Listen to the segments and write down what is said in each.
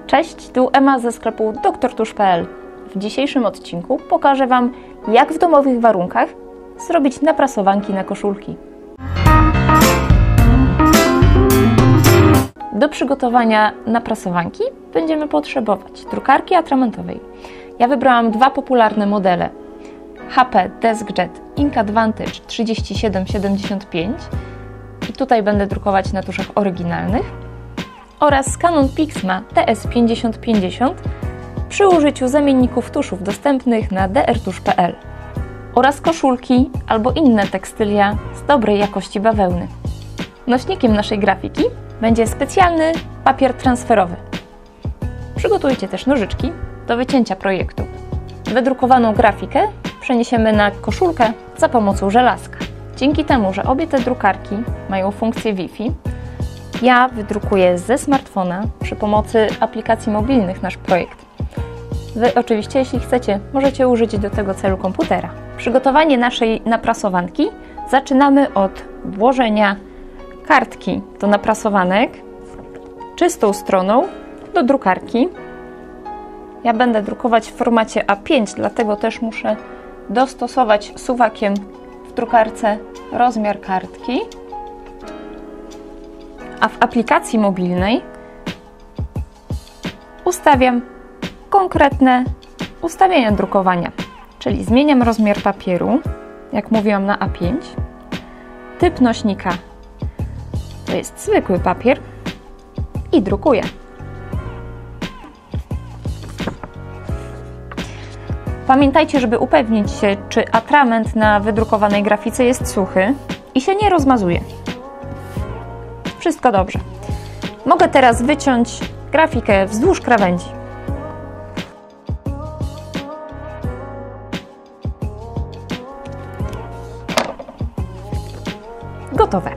Cześć, tu Ema ze sklepu drtusz.pl. W dzisiejszym odcinku pokażę Wam, jak w domowych warunkach zrobić naprasowanki na koszulki. Do przygotowania naprasowanki będziemy potrzebować drukarki atramentowej. Ja wybrałam dwa popularne modele: HP DeskJet Ink Advantage 3775 i tutaj będę drukować na tuszach oryginalnych, oraz Canon Pixma TS5050 przy użyciu zamienników tuszów dostępnych na drtusz.pl oraz koszulki albo inne tekstylia z dobrej jakości bawełny. Nośnikiem naszej grafiki będzie specjalny papier transferowy. Przygotujcie też nożyczki do wycięcia projektu. Wydrukowaną grafikę przeniesiemy na koszulkę za pomocą żelazka. Dzięki temu, że obie te drukarki mają funkcję Wi-Fi, ja wydrukuję ze smartfona przy pomocy aplikacji mobilnych nasz projekt. Wy oczywiście, jeśli chcecie, możecie użyć do tego celu komputera. Przygotowanie naszej naprasowanki zaczynamy od włożenia kartki do naprasowanek czystą stroną do drukarki. Ja będę drukować w formacie A5, dlatego też muszę dostosować suwakiem w drukarce rozmiar kartki. A w aplikacji mobilnej ustawiam konkretne ustawienia drukowania, czyli zmieniam rozmiar papieru, jak mówiłam, na A5, typ nośnika to jest zwykły papier i drukuję. Pamiętajcie, żeby upewnić się, czy atrament na wydrukowanej grafice jest suchy i się nie rozmazuje. Wszystko dobrze. Mogę teraz wyciąć grafikę wzdłuż krawędzi. Gotowe.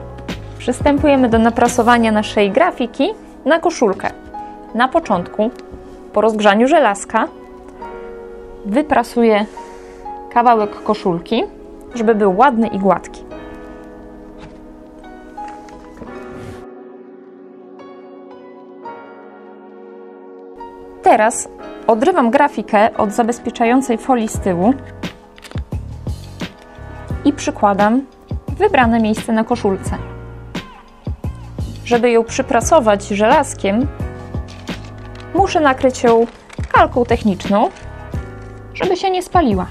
Przystępujemy do naprasowania naszej grafiki na koszulkę. Na początku, po rozgrzaniu żelazka, wyprasuję kawałek koszulki, żeby był ładny i gładki. Teraz odrywam grafikę od zabezpieczającej folii z tyłu i przykładam w wybrane miejsce na koszulce. Żeby ją przyprasować żelazkiem, muszę nakryć ją kalką techniczną, żeby się nie spaliła.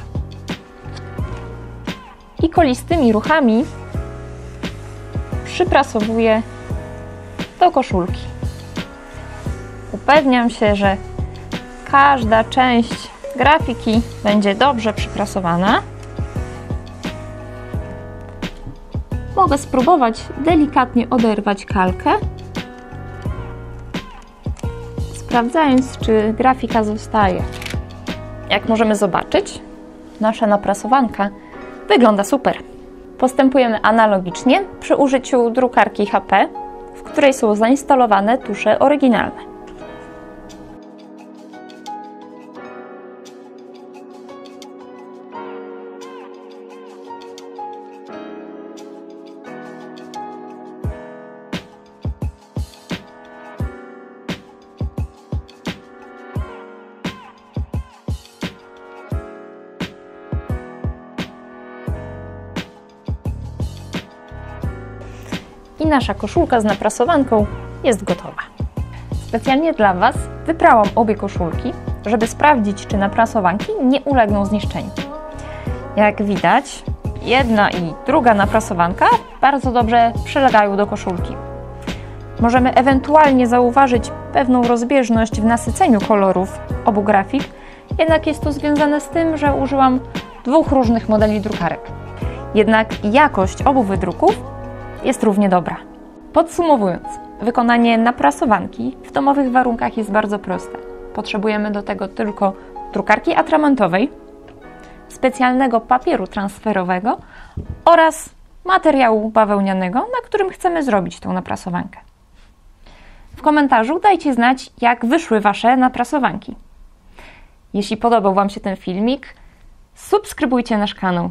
I kolistymi ruchami przyprasowuję do koszulki. Upewniam się, że każda część grafiki będzie dobrze przyprasowana. Mogę spróbować delikatnie oderwać kalkę, sprawdzając, czy grafika zostaje. Jak możemy zobaczyć, nasza naprasowanka wygląda super. Postępujemy analogicznie przy użyciu drukarki HP, w której są zainstalowane tusze oryginalne. I nasza koszulka z naprasowanką jest gotowa. Specjalnie dla Was wybrałam obie koszulki, żeby sprawdzić, czy naprasowanki nie ulegną zniszczeniu. Jak widać, jedna i druga naprasowanka bardzo dobrze przylegają do koszulki. Możemy ewentualnie zauważyć pewną rozbieżność w nasyceniu kolorów obu grafik, jednak jest to związane z tym, że użyłam dwóch różnych modeli drukarek. Jednak jakość obu wydruków jest równie dobra. Podsumowując, wykonanie naprasowanki w domowych warunkach jest bardzo proste. Potrzebujemy do tego tylko drukarki atramentowej, specjalnego papieru transferowego oraz materiału bawełnianego, na którym chcemy zrobić tą naprasowankę. W komentarzu dajcie znać, jak wyszły Wasze naprasowanki. Jeśli podobał Wam się ten filmik, subskrybujcie nasz kanał.